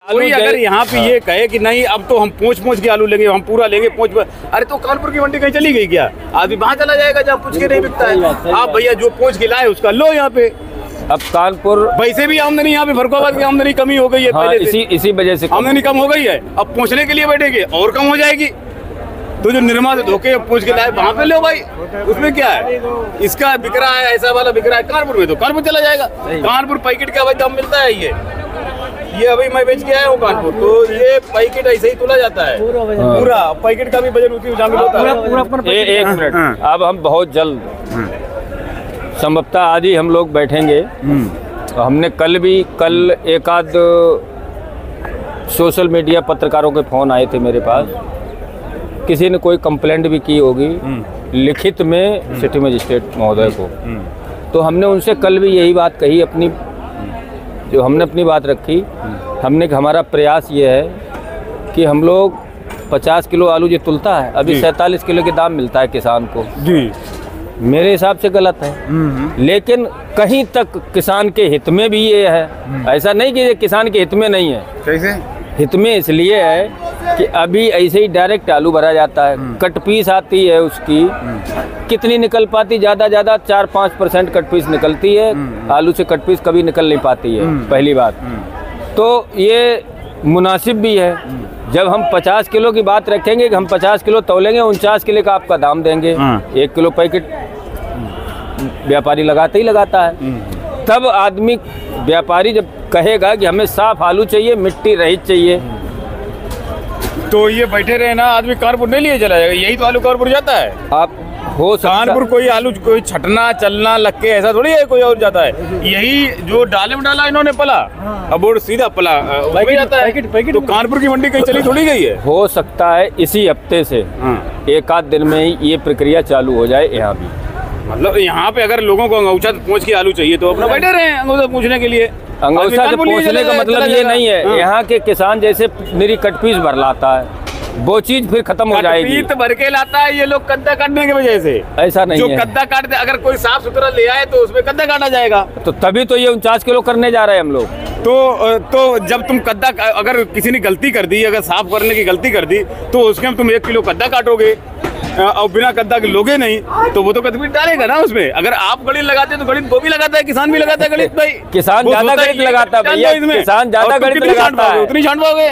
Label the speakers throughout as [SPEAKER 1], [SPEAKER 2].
[SPEAKER 1] कोई अगर यहाँ पे ये कहे कि नहीं अब तो हम पोंछ के आलू लेंगे, हम पूरा लेंगे पोंछ, अरे तो कानपुर की मंडी कहीं चली गई क्या? आदमी वहाँ चला जाएगा जहाँ पूछ के नहीं बिकता है। आप भैया जो पोंछ के लाए उसका लो यहाँ पे।
[SPEAKER 2] अब कानपुर
[SPEAKER 3] वैसे भी आमदनी यहाँ पे फर्रुखाबाद की आमदनी कमी हो गई है।
[SPEAKER 2] हाँ, इसी वजह से
[SPEAKER 3] आमदनी कम हो गई है। अब पहुँचने के लिए बैठेंगे और कम हो जाएगी। तो जो निर्मा से धोखे पूछ के लाए वहाँ पे लो भाई, उसमें क्या है? इसका बिक रहा है, ऐसा वाला बिक रहा है कानपुर में, तो कानपुर चला जाएगा। कानपुर पैकेट का भाई दाम मिलता है। ये अभी मैं बेच के आया हूँ कानपुर, तो ये पैकेट ऐसे ही तोला जाता है पूरा। पैकेट का भी वजन उसी शामिल होता है।
[SPEAKER 2] एक मिनट, अब हम बहुत जल्द संभवतः आज ही हम लोग बैठेंगे। तो हमने कल एक आध सोशल मीडिया पत्रकारों के फ़ोन आए थे मेरे पास, किसी ने कोई कंप्लेंट भी की होगी लिखित में सिटी मजिस्ट्रेट महोदय को। तो हमने उनसे कल भी यही बात कही, हमने अपनी बात रखी। हमने कि हमारा प्रयास ये है कि हम लोग 50 किलो आलू जो तुलता है अभी 47 किलो के दाम मिलता है किसान को जी। मेरे हिसाब से गलत है, लेकिन कहीं तक किसान के हित में भी ये है। ऐसा नहीं कि ये किसान के हित में नहीं है। कैसे हित में? इसलिए है कि अभी ऐसे ही डायरेक्ट आलू भरा जाता है, कट पीस आती है उसकी कितनी निकल पाती, ज़्यादा 4-5% कट पीस निकलती है। आलू से कट पीस कभी निकल नहीं पाती है, पहली बात। तो ये मुनासिब भी है। जब हम 50 किलो की बात रखेंगे कि हम 50 किलो तौलेंगे, 49 किलो का आपका दाम देंगे। 1 किलो पैकेट व्यापारी लगाता ही लगाता है। तब आदमी व्यापारी जब कहेगा कि हमें साफ आलू चाहिए, मिट्टी रहित चाहिए,
[SPEAKER 3] तो ये बैठे रहे ना, आदमी कानपुर नहीं लिए चला जाएगा। यही तो आलू कानपुर जाता है।
[SPEAKER 2] आप हो
[SPEAKER 3] कानपुर कोई आलू कोई छटना चलना लग के ऐसा थोड़ी है कोई और जाता है। यही जो डाले में डाला इन्होंने पला, अब वो सीधा पला वही जाता है। तो कानपुर की मंडी कहीं चली थोड़ी गई है।
[SPEAKER 2] हो सकता है इसी हफ्ते से एक आध दिन में ही ये प्रक्रिया चालू हो जाए यहाँ भी।
[SPEAKER 3] मतलब यहाँ पे अगर लोगों को अंगूठा पहुँच के आलू चाहिए तो अपना बैठे रहे अंगूठा पूछने के लिए।
[SPEAKER 2] अंगूठा से पहुँचने का मतलब ये नहीं है यहाँ के किसान जैसे मेरी कट पीस भर लाता है, वो चीज फिर खत्म हो जाएगी।
[SPEAKER 3] कट भर के लाता है ये लोग कद्दा काटने की वजह से।
[SPEAKER 2] ऐसा नहीं
[SPEAKER 3] जो
[SPEAKER 2] है।
[SPEAKER 3] कद्दा काटते अगर कोई साफ सुथरा ले आए तो उसमें कद्दा काटा जाएगा।
[SPEAKER 2] तो तभी तो ये 49 किलो करने जा रहे हैं हम लोग।
[SPEAKER 3] तो जब तुम कद्दा अगर किसी ने गलती कर दी, अगर साफ करने की गलती कर दी, तो उसके हम तुम 1 किलो कद्दा काटोगे और बिना कद्दा के लोगे नहीं, तो वो तो कद्दा डालेगा ना उसमें। अगर आप गणित लगाते तो गणित वो भी लगाता है, किसान भी लगाता है गणित भाई।
[SPEAKER 2] किसान ज्यादा गणित लगाता है भैया, किसान ज्यादा गणित लगाता है।
[SPEAKER 3] उतनी छांट पाओगे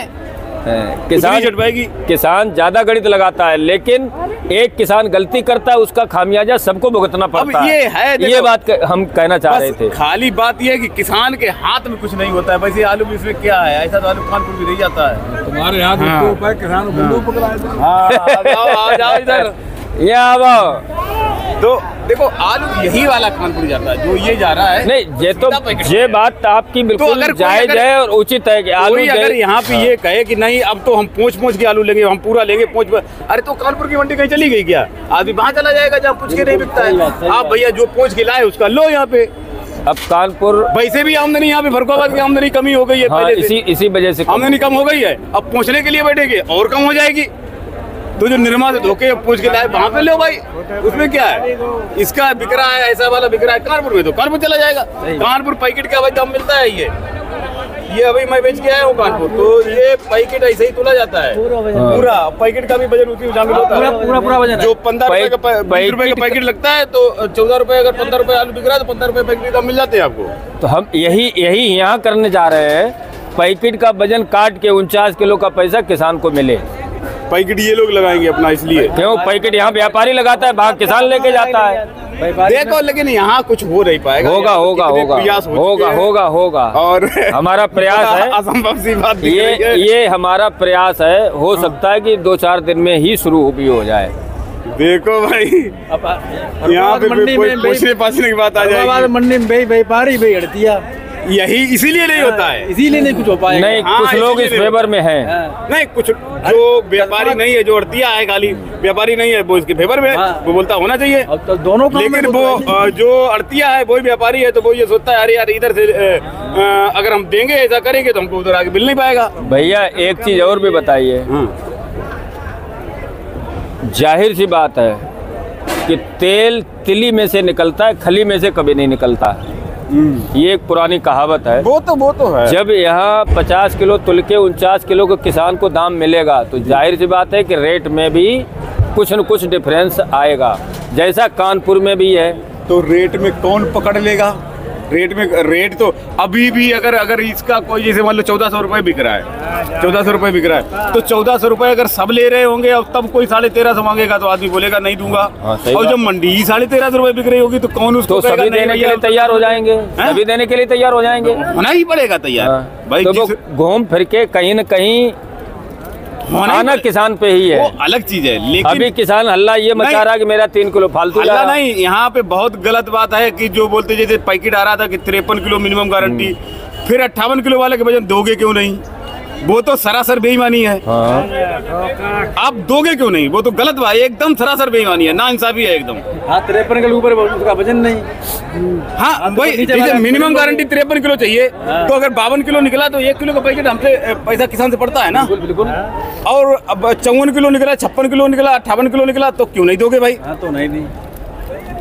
[SPEAKER 2] किसान ज्यादा गणित लगाता है, लेकिन एक किसान गलती करता है उसका खामियाजा सबको भुगतना पड़ता है। ये बात हम कहना चाह रहे थे।
[SPEAKER 3] खाली बात ये है कि किसान के हाथ में कुछ नहीं होता है। वैसे आलू भी इसमें क्या है, ऐसा तो आलू कानपुर भी रह जाता है। तुम्हारे यहाँ किसान इधर तो देखो आलू यही वाला कानपुर जाता है जो ये जा रहा है।
[SPEAKER 2] नहीं ये तो ये बात आपकी बिल्कुल तो जायज है और उचित है कि आलू
[SPEAKER 3] अगर यहाँ पे ये कहे कि नहीं अब तो हम पोंछ के आलू लेंगे, हम पूरा लेंगे पोंछ, अरे तो कानपुर की मंडी कहीं चली गई क्या? आदमी वहाँ चला जाएगा जहाँ पूछ के नहीं बिकता है। आप भैया जो पोंछ के लाए उसका लो यहाँ पे।
[SPEAKER 2] अब कानपुर
[SPEAKER 3] वैसे भी आमदनी यहाँ पे फर्रुखाबाद की आमदनी कमी हो गई है।
[SPEAKER 2] हाँ, इसी वजह से
[SPEAKER 3] आमदनी कम हो गई है। अब पहुँचने के लिए बैठेंगे और कम हो जाएगी। तो जो निर्मा से धोखे पूछ के लाए वहाँ पे लो भाई, उसमें क्या है? इसका बिक रहा है, ऐसा वाला बिक रहा है कानपुर में, तो कानपुर चला जाएगा। कानपुर पैकेट का भाई दाम मिलता है। ये अभी मैं बेच के आया हूँ कानपुर, तो ये पैकेट ऐसे ही तोला जाता है पूरा। पैकेट का भी वजन उसी शामिल होता है। पूरा वजन जो 15 रुपए का पैकेट लगता है, तो 14 रुपए अगर 15 रुपए आलू बिक रहा है तो 15 रुपए पैकेट दाम मिल जाते हैं आपको।
[SPEAKER 2] तो हम यही यहाँ करने जा रहे हैं, पैकेट का वजन काट के 49 किलो का पैसा किसान को मिले।
[SPEAKER 3] पैकेट ये लोग लगाएंगे अपना, इसलिए क्यों पैकेट
[SPEAKER 2] यहाँ व्यापारी लगाता है, बाहर किसान लेके जाता है।
[SPEAKER 3] देखो लेकिन यहाँ कुछ हो नहीं पाएगा।
[SPEAKER 2] होगा और हमारा प्रयास है,
[SPEAKER 3] असंभव सी बात
[SPEAKER 2] ये हमारा प्रयास है। हो सकता है कि 2-4 दिन में ही शुरू भी हो जाए।
[SPEAKER 3] देखो भाई यहाँ पे पूछने पाछने की बात आ जाएगी।
[SPEAKER 4] मंडी में व्यापारी भी हड़तिया
[SPEAKER 3] यही इसीलिए नहीं होता है,
[SPEAKER 4] इसीलिए नहीं कुछ हो पाएगा।
[SPEAKER 2] नहीं कुछ लोग इस फेवर में हैं।
[SPEAKER 3] नहीं कुछ जो व्यापारी नहीं है, जो अड़तिया है, खाली व्यापारी नहीं है वो इसके फेवर में वो बोलता होना चाहिए।
[SPEAKER 4] तो दोनों
[SPEAKER 3] लेकिन वो जो अड़तिया है वो व्यापारी है, तो वो ये सोचता है अरे यार इधर से अगर हम देंगे ऐसा करेंगे तो हमको उधर आगे मिल नहीं पाएगा।
[SPEAKER 2] भैया एक चीज और भी बताइए, जाहिर सी बात है कि तेल तिली में से निकलता है, खली में से कभी नहीं निकलता। ये एक पुरानी कहावत है।
[SPEAKER 3] वो तो है।
[SPEAKER 2] जब यहाँ 50 किलो तुल के 49 किलो को किसान को दाम मिलेगा तो जाहिर सी बात है कि रेट में भी कुछ न कुछ डिफरेंस आएगा, जैसा कानपुर में भी है।
[SPEAKER 3] तो रेट में कौन पकड़ लेगा? रेट तो अभी भी अगर इसका कोई जैसे मान लो 1400 रुपये बिक रहा है, 1400 रुपये बिक रहा है, तो 1400 रुपये अगर सब ले रहे होंगे और तब कोई 1350 मांगेगा तो आदमी बोलेगा नहीं दूंगा। और जब मंडी ही 1350 रुपये बिक रही होगी तो कौन उसको
[SPEAKER 2] तो सभी देने के लिए तैयार हो जाएंगे, सभी देने के लिए तैयार हो जाएंगे,
[SPEAKER 3] होना ही पड़ेगा तैयार भाई।
[SPEAKER 2] तो घूम फिर के कहीं न कहीं आना किसान पे ही है,
[SPEAKER 3] वो अलग चीज है। लेकिन
[SPEAKER 2] अभी किसान हल्ला ये मचा रहा कि मेरा 3 किलो फालतू जा रहा।
[SPEAKER 3] नहीं, यहाँ पे बहुत गलत बात है कि जो बोलते जैसे पैकेट आ रहा था कि 53 किलो मिनिमम गारंटी, फिर 58 किलो वाले के वजन दोगे क्यों नहीं? वो तो सरासर बेईमानी है। आप दोगे क्यों नहीं? वो तो गलत बात है, एकदम सरासर बेईमानी है, नाइंसाफी है एकदम।
[SPEAKER 4] 53 के ऊपर उसका वजन नहीं।
[SPEAKER 3] हाँ वही, जैसे मिनिमम गारंटी 53 किलो चाहिए, तो अगर 52 किलो निकला तो 1 किलो का पैकेट हमसे पैसा किसान से पड़ता है ना।
[SPEAKER 4] बिल्कुल।
[SPEAKER 3] और अब 54 किलो निकला, 56 किलो निकला, 58 किलो निकला, तो क्यों नहीं दोगे भाई?
[SPEAKER 4] हाँ तो नहीं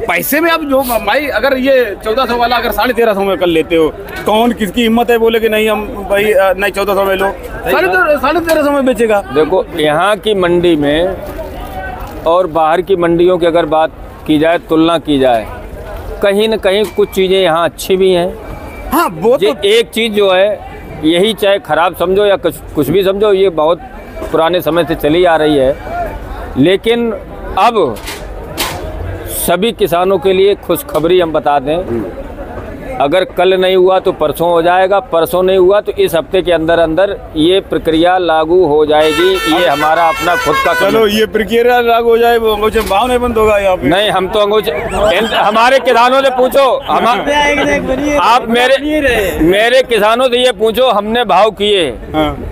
[SPEAKER 3] पैसे में आप जो भाई अगर ये 1400 वाला अगर 1350 में कर लेते हो, कौन किसकी हिम्मत है बोले कि नहीं हम भाई नहीं 1400 में लो, 1350 में बेचेगा।
[SPEAKER 2] देखो यहाँ की मंडी में और बाहर की मंडियों की अगर बात की जाए, तुलना की जाए, कहीं न कहीं कुछ चीज़ें यहाँ अच्छी भी हैं।
[SPEAKER 3] हाँ वो तो
[SPEAKER 2] एक चीज़ जो है, यही चाहे खराब समझो या कुछ भी समझो, ये बहुत पुराने समय से चली आ रही है, लेकिन अब सभी किसानों के लिए खुशखबरी हम बता दें, अगर कल नहीं हुआ तो परसों हो जाएगा, परसों नहीं हुआ तो इस हफ्ते के अंदर अंदर ये प्रक्रिया लागू हो जाएगी। ये हमारा अपना खुद का
[SPEAKER 3] चलो ये प्रक्रिया लागू हो जाए, वो अंगूठे भाव नहीं बंद होगा यहाँ पे।
[SPEAKER 2] नहीं, हम तो अंगूठे हमारे किसानों से पूछो, आप मेरे किसानों से ये पूछो, हमने भाव किए,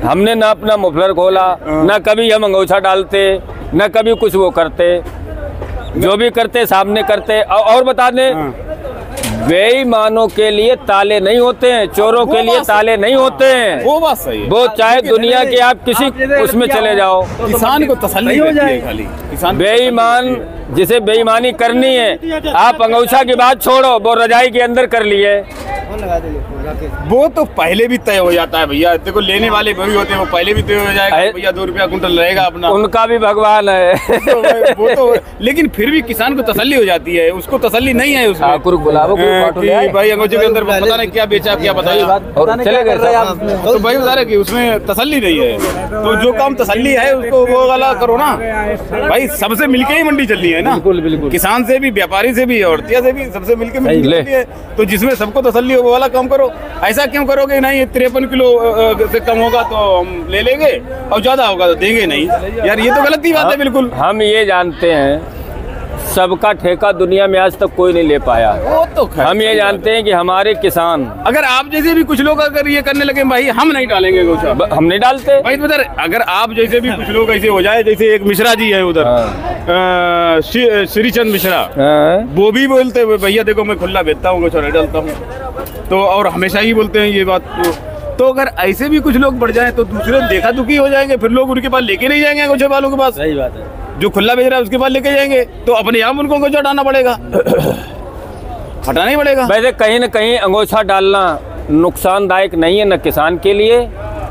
[SPEAKER 2] हमने ना अपना मुफलर खोला, ना कभी हम अंगूठा डालते, ना कभी कुछ वो करते, जो भी करते सामने करते। और बता दें, बेईमानों के लिए ताले नहीं होते हैं, चोरों के लिए ताले नहीं होते हैं।
[SPEAKER 3] वो बात सही है।
[SPEAKER 2] वो चाहे दुनिया के आप किसी उसमें चले जाओ,
[SPEAKER 3] किसान को तसल्ली हो जाए खाली। किसान
[SPEAKER 2] बेईमान जिसे बेईमानी करनी है, आप अंगूठा की बात छोड़ो, वो रजाई के अंदर कर लिए,
[SPEAKER 3] वो तो पहले भी तय हो जाता है भैया। देखो लेने वाले वही होते हैं, वो पहले भी तय हो जाएगा भैया 2 रुपया कुंटल रहेगा अपना,
[SPEAKER 2] उनका भी भगवान है।
[SPEAKER 3] वो तो लेकिन फिर भी किसान को तसल्ली हो जाती है, उसको तसल्ली नहीं है उसमें कि भाई अंगूठे के अंदर पता नहीं क्या बेचा क्या बताया
[SPEAKER 2] और चले गए,
[SPEAKER 3] तो भाई बता रहे कि उसमें तसल्ली नहीं है। तो जो काम तसल्ली है उसको वो वाला करो ना भाई। सबसे मिलके ही मंडी चल रही है ना,
[SPEAKER 2] बिल्कुल।
[SPEAKER 3] किसान से भी, व्यापारी से भी, औरतिया से भी, सबसे मिलके मंडी चल रही है। तो जिसमें सबको तसल्ली हो वो वाला काम करो। ऐसा क्यों करोगे नहीं 53 किलो से कम होगा तो हम ले लेंगे और ज्यादा होगा तो देंगे नहीं? यार ये तो गलत ही बात है बिल्कुल।
[SPEAKER 2] हम ये जानते हैं सबका ठेका दुनिया में आज तक कोई नहीं ले पाया।
[SPEAKER 3] वो तो
[SPEAKER 2] हम ये जानते हैं कि हमारे किसान,
[SPEAKER 3] अगर आप जैसे भी कुछ लोग अगर ये करने लगे भाई हम नहीं डालेंगे गोचा,
[SPEAKER 2] हम नहीं डालते
[SPEAKER 3] भाई। उधर अगर आप जैसे भी कुछ लोग ऐसे हो जाए, जैसे एक मिश्रा जी है उधर, श्रीचंद मिश्रा, वो भी बोलते हैं भैया देखो मैं खुला बेचता हूँ, गोचा नहीं डालता हूँ, तो और हमेशा ही बोलते हैं ये बात। तो अगर ऐसे भी कुछ लोग बढ़ जाएं तो दूसरे देखा दुखी हो जाएंगे, फिर लोग उनके पास लेके नहीं जाएंगे गोचे वालों के पास।
[SPEAKER 4] सही बात है।
[SPEAKER 3] जो खुला बेच रहा है उसके पास लेके जाएंगे तो अपने आप उनको अंगूठा हटाना पड़ेगा, हटाना ही पड़ेगा।
[SPEAKER 2] वैसे कहीं न कहीं अंगूठा डालना नुकसानदायक नहीं है, न किसान के लिए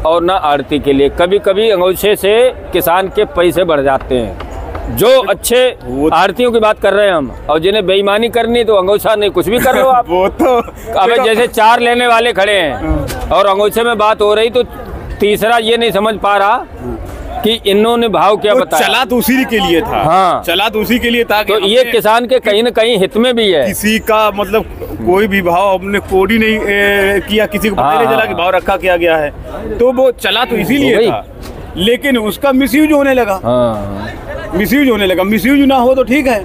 [SPEAKER 2] और न आड़ती के लिए। कभी कभी अंगूठे से किसान के पैसे बढ़ जाते हैं। जो अच्छे आड़तियों की बात कर रहे हैं हम, और जिन्हें बेईमानी करनी तो अंगूठा नहीं, कुछ भी कर लो आप।
[SPEAKER 3] वो तो
[SPEAKER 2] अब जैसे 4 लेने वाले खड़े हैं और अंगूठे में बात हो रही, तो तीसरा ये नहीं समझ पा रहा कि इन्होंने भाव क्या बताया।
[SPEAKER 3] चला तो उसी के लिए था।
[SPEAKER 2] हाँ,
[SPEAKER 3] चला तो उसी के लिए था।
[SPEAKER 2] तो ये किसान के कहीं न कहीं हित में भी है।
[SPEAKER 3] किसी का मतलब कोई भी भाव हमने कोड ही नहीं किया, किसी को पता नहीं चला कि भाव रखा क्या गया है, तो वो चला तो इसीलिए था। लेकिन उसका मिसयूज होने लगा, मिसयूज होने लगा। मिसयूज ना हो तो ठीक है,